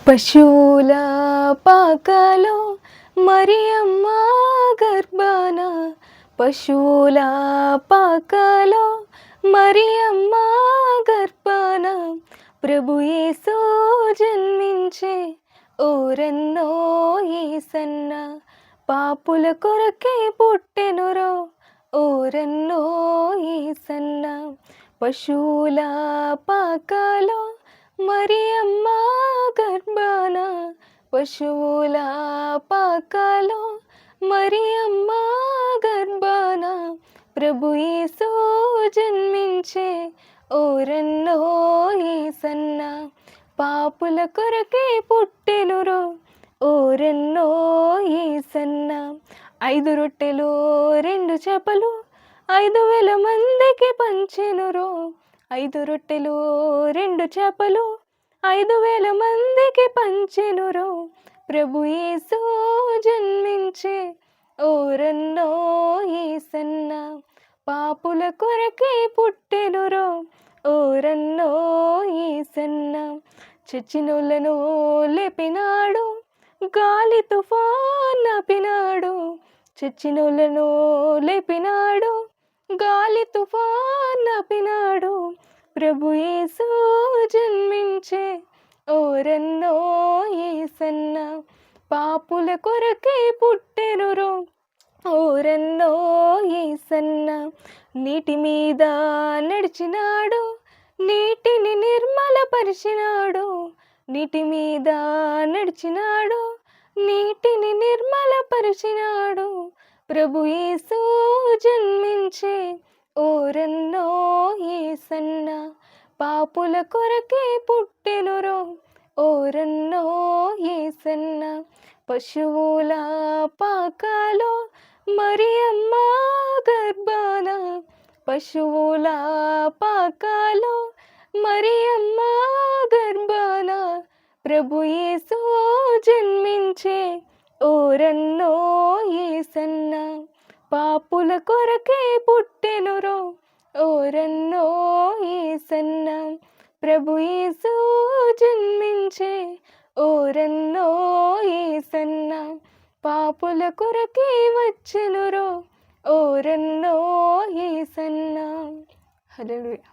పశువుల పాకలో మరియమ్మ గర్భాన, పశువుల పాకలో మరియమ్మ గర్భాన, ప్రభు యేసు జన్మించే ఊరన్నో యేసన్న, పాపుల కొరకే పుట్టెనురో ఊరన్నో యేసన్న. పశువుల పాకలో మరియమ్మ గర్భాన, పశువుల పాకలో మరియమ్మ గర్భాన, ప్రభు యేసు జన్మించే ఊరన్నో యేసన్న, పాపుల కొరకే పుట్టెనురో ఊరన్నో యేసన్న. 5 రొట్టెలు 2 చేపలు 5,000 మందికి పంచెనురో, 5 రొట్టెలు 2 చేపలు 5,000 మందికి పంచెనురో, ప్రభు యేసు జన్మించే ఊరన్నో యేసన్న, పాపుల కొరకే పుట్టెనురో ఊరన్నో యేసన్న. చచ్చినోళ్ళను లేపినాడు, గాలి తుఫాన్ ఆపినాడు, చచ్చినోళ్ళను లేపినాడు, గాలి తుఫాన్ ఆపినాడు, ప్రభు యేసు జన్మించే ఊరన్నో యేసన్న, పాపుల కొరకే పుట్టెనురో ఊరన్నో యేసన్న. నీటి మీద నడిచినాడు, నీటిని నిర్మలపరిచినాడు, నీటి మీద నడిచినాడు, నీటిని నిర్మలపరిచినాడు, ప్రభు యేసు జన్మించే ఊరన్నో యేసన్న, పాపుల కొరకే పుట్టెనురో ఊరన్నో యేసన్న. పశువుల పాకలో మరియమ్మ గర్భాన, పశువుల పాకలో మరియమ్మ గర్భాన, ప్రభు యేసు జన్మించే ఊరన్నో యేసన్న, పాపుల కొరకే పుట్టెనురో ఊరన్నో యేసన్న, ప్రభు యేసు జన్మించే ఊరన్నో యేసన్న, పాపుల కొరకే వచ్చెనురో ఊరన్నో యేసన్న. హల్లెలూయా.